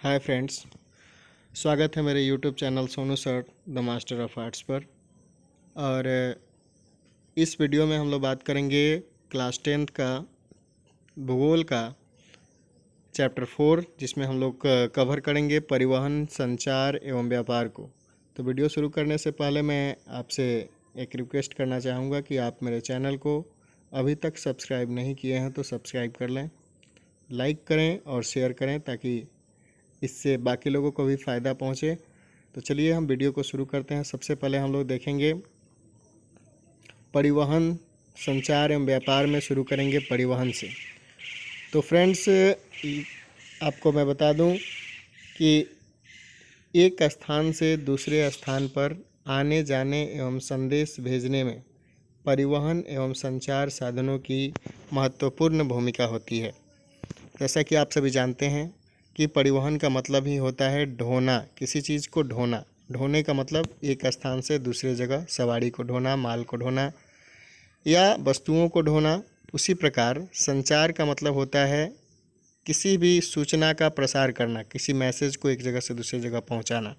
Hi friends, स्वागत है मेरे YouTube channel Sonu sir the master of arts पर। और इस वीडियो में हम लोग बात करेंगे क्लास 10th का भूगोल का चैप्टर 4, जिसमें हम लोग कवर करेंगे परिवहन, संचार एवं व्यापार को। तो वीडियो शुरू करने से पहले मैं आपसे एक रिक्वेस्ट करना चाहूँगा कि आप मेरे चैनल को अभी तक सब्सक्राइब नहीं किए हैं तो सब्सक्राइब कर लें, लाइक करें और शेयर करें ताकि इससे बाकी लोगों को भी फ़ायदा पहुँचे। तो चलिए हम वीडियो को शुरू करते हैं। सबसे पहले हम लोग देखेंगे परिवहन, संचार एवं व्यापार में शुरू करेंगे परिवहन से। तो फ्रेंड्स, आपको मैं बता दूं कि एक स्थान से दूसरे स्थान पर आने जाने एवं संदेश भेजने में परिवहन एवं संचार साधनों की महत्वपूर्ण भूमिका होती है। जैसा कि आप सभी जानते हैं कि परिवहन का मतलब ही होता है ढोना, किसी चीज़ को ढोना। ढोने का मतलब एक स्थान से दूसरे जगह सवारी को ढोना, माल को ढोना या वस्तुओं को ढोना। उसी प्रकार संचार का मतलब होता है किसी भी सूचना का प्रसार करना, किसी मैसेज को एक जगह से दूसरी जगह पहुंचाना।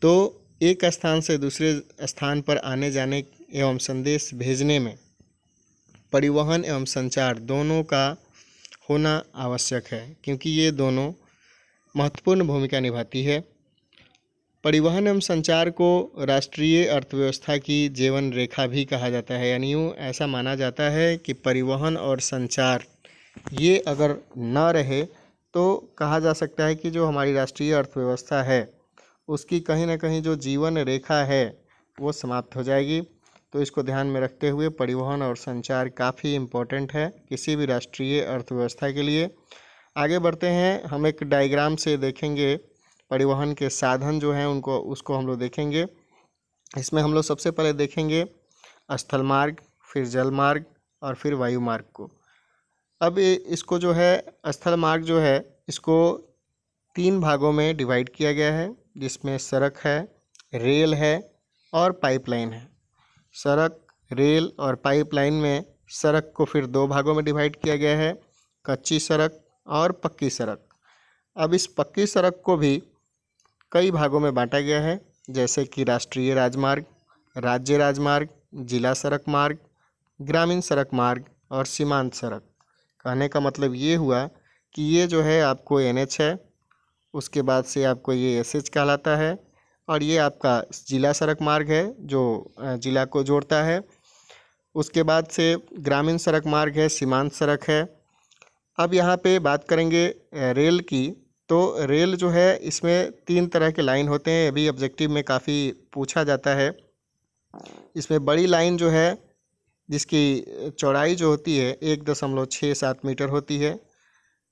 तो एक स्थान से दूसरे स्थान पर आने जाने एवं संदेश भेजने में परिवहन एवं संचार दोनों का होना आवश्यक है, क्योंकि ये दोनों महत्वपूर्ण भूमिका निभाती है। परिवहन एवं संचार को राष्ट्रीय अर्थव्यवस्था की जीवन रेखा भी कहा जाता है। यानी यूँ ऐसा माना जाता है कि परिवहन और संचार ये अगर न रहे तो कहा जा सकता है कि जो हमारी राष्ट्रीय अर्थव्यवस्था है उसकी कहीं ना कहीं जो जीवन रेखा है वो समाप्त हो जाएगी। तो इसको ध्यान में रखते हुए परिवहन और संचार काफ़ी इम्पोर्टेंट है किसी भी राष्ट्रीय अर्थव्यवस्था के लिए। आगे बढ़ते हैं, हम एक डायग्राम से देखेंगे परिवहन के साधन जो हैं उसको हम लोग देखेंगे। इसमें हम लोग सबसे पहले देखेंगे स्थल मार्ग, फिर जल मार्ग और फिर वायु मार्ग को। अब इसको जो है स्थल मार्ग जो है इसको 3 भागों में डिवाइड किया गया है, जिसमें सड़क है, रेल है और पाइपलाइन है। सड़क, रेल और पाइपलाइन में सड़क को फिर 2 भागों में डिवाइड किया गया है, कच्ची सड़क और पक्की सड़क। अब इस पक्की सड़क को भी कई भागों में बांटा गया है, जैसे कि राष्ट्रीय राजमार्ग, राज्य राजमार्ग, जिला सड़क मार्ग, ग्रामीण सड़क मार्ग और सीमांत सड़क। कहने का मतलब ये हुआ कि ये जो है आपको NH है, उसके बाद से आपको ये SH कहलाता है, और ये आपका जिला सड़क मार्ग है जो जिला को जोड़ता है। उसके बाद से ग्रामीण सड़क मार्ग है, सीमांत सड़क है। अब यहाँ पे बात करेंगे रेल की। तो रेल जो है इसमें 3 तरह के लाइन होते हैं, अभी ऑब्जेक्टिव में काफ़ी पूछा जाता है। इसमें बड़ी लाइन जो है जिसकी चौड़ाई जो होती है 1.67 मीटर होती है,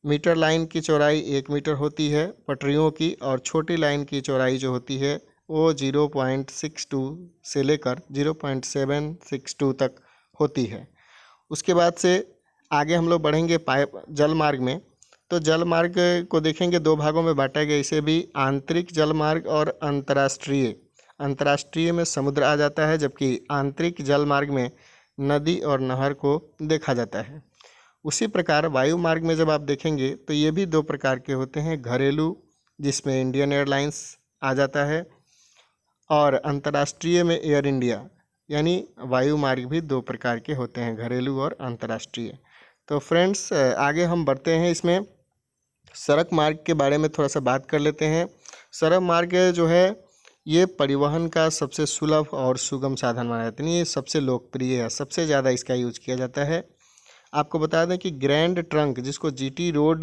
मीटर लाइन की चौड़ाई 1 मीटर होती है पटरियों की, और छोटी लाइन की चौड़ाई जो होती है वो 0.62 से लेकर 0.762 तक होती है। उसके बाद से आगे हम लोग बढ़ेंगे जल मार्ग में। तो जल मार्ग को देखेंगे 2 भागों में बांटा गया, इसे भी आंतरिक जल मार्ग और अंतर्राष्ट्रीय। अंतर्राष्ट्रीय में समुद्र आ जाता है, जबकि आंतरिक जल मार्ग में नदी और नहर को देखा जाता है। उसी प्रकार वायु मार्ग में जब आप देखेंगे तो ये भी 2 प्रकार के होते हैं, घरेलू जिसमें इंडियन एयरलाइंस आ जाता है, और अंतर्राष्ट्रीय में एयर इंडिया। यानी वायु मार्ग भी 2 प्रकार के होते हैं, घरेलू और अंतर्राष्ट्रीय। तो फ्रेंड्स, आगे हम बढ़ते हैं, इसमें सड़क मार्ग के बारे में थोड़ा सा बात कर लेते हैं। सड़क मार्ग जो है ये परिवहन का सबसे सुलभ और सुगम साधन माना जाता है, ये सबसे लोकप्रिय है, सबसे ज़्यादा इसका यूज किया जाता है। आपको बता दें कि ग्रैंड ट्रंक, जिसको GT रोड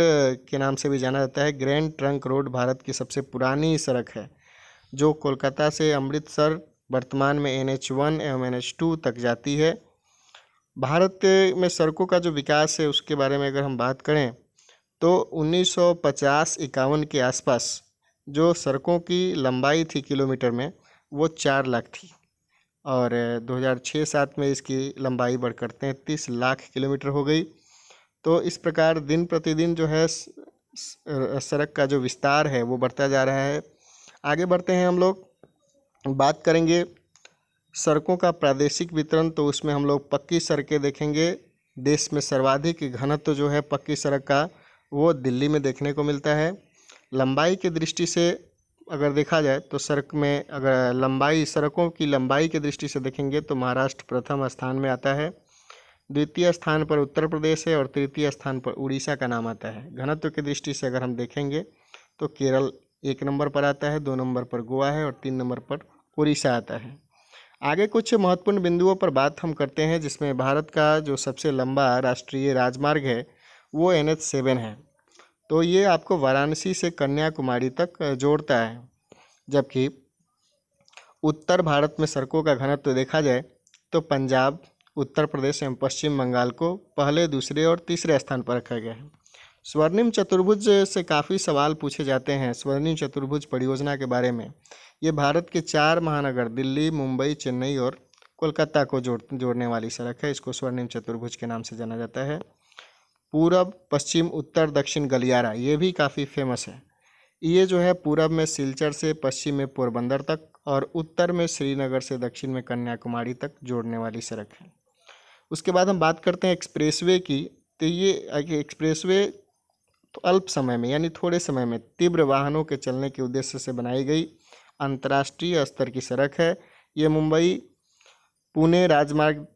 के नाम से भी जाना जाता है, ग्रैंड ट्रंक रोड भारत की सबसे पुरानी सड़क है, जो कोलकाता से अमृतसर वर्तमान में NH1 एवं NH2 तक जाती है। भारत में सड़कों का जो विकास है उसके बारे में अगर हम बात करें तो 1950-51 के आसपास जो सड़कों की लंबाई थी किलोमीटर में वो 4 लाख थी, और 2006-07 में इसकी लंबाई बढ़कर 33 लाख किलोमीटर हो गई। तो इस प्रकार दिन प्रतिदिन जो है सड़क का जो विस्तार है वो बढ़ता जा रहा है। आगे बढ़ते हैं, हम लोग बात करेंगे सड़कों का प्रादेशिक वितरण। तो उसमें हम लोग पक्की सड़कें देखेंगे। देश में सर्वाधिक घनत्व जो है पक्की सड़क का वो दिल्ली में देखने को मिलता है। लंबाई की दृष्टि से अगर देखा जाए तो सड़कों की लंबाई की दृष्टि से देखेंगे तो महाराष्ट्र प्रथम स्थान में आता है, द्वितीय स्थान पर उत्तर प्रदेश है और तृतीय स्थान पर उड़ीसा का नाम आता है। घनत्व की दृष्टि से अगर हम देखेंगे तो केरल 1 नंबर पर आता है, 2 नंबर पर गोवा है और 3 नंबर पर उड़ीसा आता है। आगे कुछ महत्वपूर्ण बिंदुओं पर बात हम करते हैं, जिसमें भारत का जो सबसे लंबा राष्ट्रीय राजमार्ग है वो NH7 है। तो ये आपको वाराणसी से कन्याकुमारी तक जोड़ता है। जबकि उत्तर भारत में सड़कों का घनत्व देखा जाए तो पंजाब, उत्तर प्रदेश एवं पश्चिम बंगाल को पहले, दूसरे और तीसरे स्थान पर रखा गया है। स्वर्णिम चतुर्भुज से काफ़ी सवाल पूछे जाते हैं स्वर्णिम चतुर्भुज परियोजना के बारे में। ये भारत के 4 महानगर दिल्ली, मुंबई, चेन्नई और कोलकाता को जोड़ने वाली सड़क है। इसको स्वर्णिम चतुर्भुज के नाम से जाना जाता है। पूरब, पश्चिम, उत्तर, दक्षिण गलियारा ये भी काफ़ी फेमस है। ये जो है पूरब में सिलचर से पश्चिम में पोरबंदर तक और उत्तर में श्रीनगर से दक्षिण में कन्याकुमारी तक जोड़ने वाली सड़क है। उसके बाद हम बात करते हैं एक्सप्रेसवे की। तो ये एक्सप्रेसवे तो अल्प समय में यानी थोड़े समय में तीव्र वाहनों के चलने के उद्देश्य से बनाई गई अंतर्राष्ट्रीय स्तर की सड़क है। ये मुंबई पुणे राजमार्ग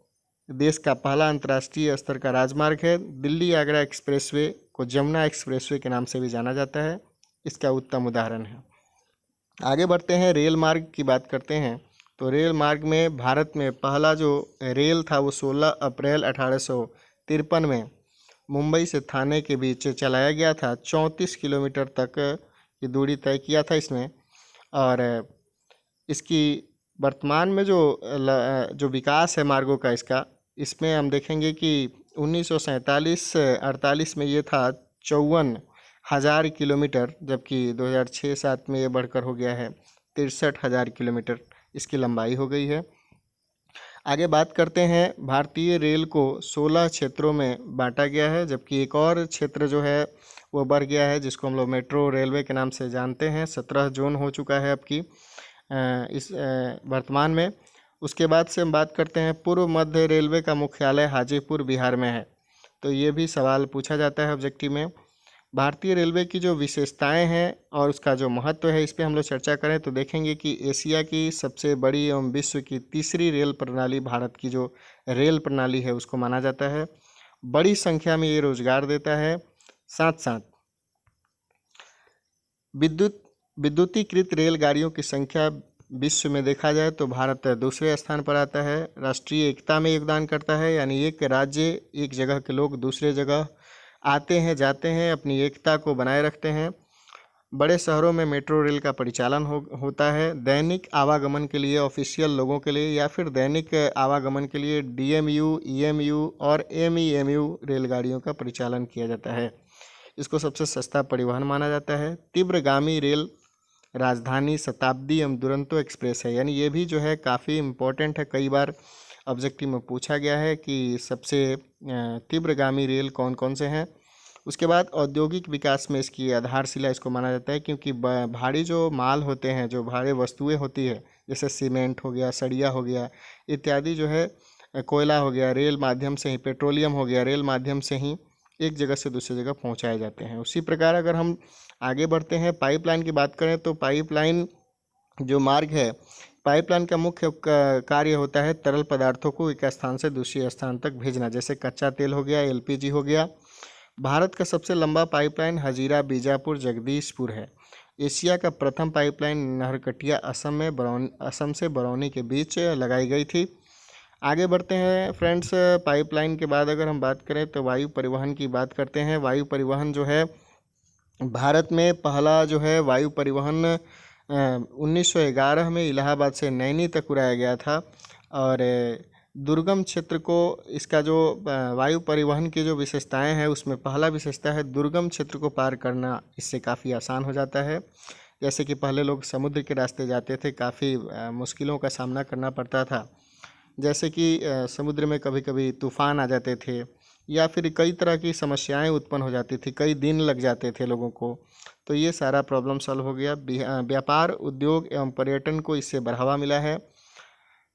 देश का पहला अंतर्राष्ट्रीय स्तर का राजमार्ग है। दिल्ली आगरा एक्सप्रेसवे को जमुना एक्सप्रेसवे के नाम से भी जाना जाता है। इसका उत्तम उदाहरण है। आगे बढ़ते हैं, रेल मार्ग की बात करते हैं। तो रेल मार्ग में भारत में पहला जो रेल था वो 16 अप्रैल 1853 में मुंबई से थाने के बीच चलाया गया था। 34 किलोमीटर तक की दूरी तय किया था इसमें। और इसकी वर्तमान में जो विकास है मार्गों का इसमें हम देखेंगे कि 1947-48 में ये था 54,000 किलोमीटर, जबकि 2006-07 में ये बढ़कर हो गया है 63,000 किलोमीटर इसकी लंबाई हो गई है। आगे बात करते हैं, भारतीय रेल को 16 क्षेत्रों में बांटा गया है, जबकि एक और क्षेत्र जो है वो बढ़ गया है जिसको हम लोग मेट्रो रेलवे के नाम से जानते हैं। 17 जोन हो चुका है अब की इस वर्तमान में। उसके बाद से हम बात करते हैं, पूर्व मध्य रेलवे का मुख्यालय हाजीपुर बिहार में है। तो ये भी सवाल पूछा जाता है ऑब्जेक्टिव में। भारतीय रेलवे की जो विशेषताएं हैं और उसका जो महत्व है इस पर हम लोग चर्चा करें तो देखेंगे कि एशिया की सबसे बड़ी एवं विश्व की तीसरी रेल प्रणाली भारत की जो रेल प्रणाली है उसको माना जाता है। बड़ी संख्या में ये रोजगार देता है। साथ साथ विद्युतीकृत रेलगाड़ियों की संख्या विश्व में देखा जाए तो भारत दूसरे स्थान पर आता है। राष्ट्रीय एकता में योगदान करता है, यानी एक राज्य एक जगह के लोग दूसरे जगह आते हैं जाते हैं, अपनी एकता को बनाए रखते हैं। बड़े शहरों में मेट्रो रेल का परिचालन होता है। दैनिक आवागमन के लिए ऑफिशियल लोगों के लिए या फिर दैनिक आवागमन के लिए DMU, EMU और MEMU रेलगाड़ियों का परिचालन किया जाता है। इसको सबसे सस्ता परिवहन माना जाता है। तीव्रगामी रेल राजधानी, शताब्दी एवं दुरंतो एक्सप्रेस है, यानी ये भी जो है काफ़ी इम्पोर्टेंट है। कई बार ऑब्जेक्टिव में पूछा गया है कि सबसे तीव्रगामी रेल कौन कौन से हैं। उसके बाद औद्योगिक विकास में इसकी आधारशिला इसको माना जाता है, क्योंकि भारी जो माल होते हैं, जो भारी वस्तुएं होती है, जैसे सीमेंट हो गया, सरिया हो गया इत्यादि जो है, कोयला हो गया, रेल माध्यम से ही, पेट्रोलियम हो गया, रेल माध्यम से ही एक जगह से दूसरी जगह पहुंचाए जाते हैं। उसी प्रकार अगर हम आगे बढ़ते हैं, पाइपलाइन की बात करें तो पाइपलाइन जो मार्ग है, पाइपलाइन का मुख्य कार्य होता है तरल पदार्थों को एक स्थान से दूसरे स्थान तक भेजना, जैसे कच्चा तेल हो गया, LPG हो गया। भारत का सबसे लंबा पाइपलाइन हजीरा बीजापुर जगदीशपुर है। एशिया का प्रथम पाइपलाइन नहरकटिया असम से बरौनी के बीच लगाई गई थी। आगे बढ़ते हैं फ्रेंड्स, पाइपलाइन के बाद अगर हम बात करें तो वायु परिवहन की बात करते हैं। वायु परिवहन जो है, भारत में पहला जो है वायु परिवहन 1911 में इलाहाबाद से नैनी तक उड़ाया गया था। और दुर्गम क्षेत्र को इसका जो वायु परिवहन की जो विशेषताएं हैं उसमें पहला विशेषता है दुर्गम क्षेत्र को पार करना इससे काफ़ी आसान हो जाता है। जैसे कि पहले लोग समुद्र के रास्ते जाते थे, काफ़ी मुश्किलों का सामना करना पड़ता था, जैसे कि समुद्र में कभी कभी तूफान आ जाते थे या फिर कई तरह की समस्याएं उत्पन्न हो जाती थी, कई दिन लग जाते थे लोगों को। तो ये सारा प्रॉब्लम सॉल्व हो गया। व्यापार, उद्योग एवं पर्यटन को इससे बढ़ावा मिला है।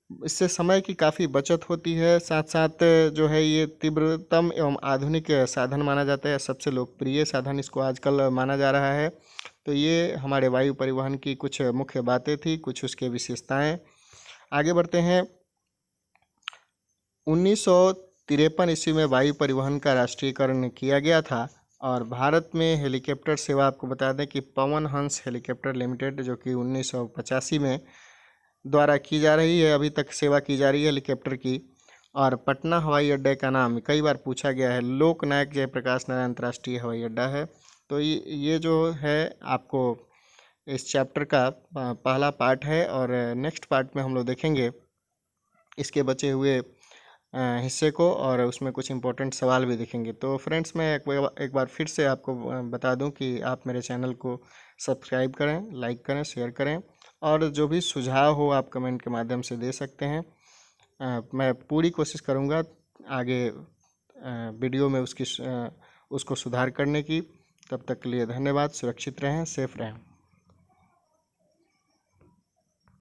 इससे समय की काफ़ी बचत होती है। साथ साथ जो है ये तीव्रतम एवं आधुनिक साधन माना जाता है, सबसे लोकप्रिय साधन इसको आजकल माना जा रहा है। तो ये हमारे वायु परिवहन की कुछ मुख्य बातें थी, कुछ उसके विशेषताएं। आगे बढ़ते हैं। 1953 ईस्वी में वायु परिवहन का राष्ट्रीयकरण किया गया था और भारत में हेलीकॉप्टर सेवा, आपको बता दें कि पवन हंस हेलीकॉप्टर लिमिटेड, जो कि 1985 में द्वारा की जा रही है, अभी तक सेवा की जा रही है हेलीकॉप्टर की। और पटना हवाई अड्डे का नाम कई बार पूछा गया है, लोकनायक जयप्रकाश नारायण अंतर्राष्ट्रीय हवाई अड्डा है। तो ये जो है आपको इस चैप्टर का पहला पार्ट है, और नेक्स्ट पार्ट में हम लोग देखेंगे इसके बचे हुए हिस्से को, और उसमें कुछ इंपॉर्टेंट सवाल भी देखेंगे। तो फ्रेंड्स, मैं एक बार फिर से आपको बता दूं कि आप मेरे चैनल को सब्सक्राइब करें, लाइक करें, शेयर करें, और जो भी सुझाव हो आप कमेंट के माध्यम से दे सकते हैं। मैं पूरी कोशिश करूंगा आगे वीडियो में उसको सुधार करने की। तब तक के लिए धन्यवाद। सुरक्षित रहें, सेफ रहें।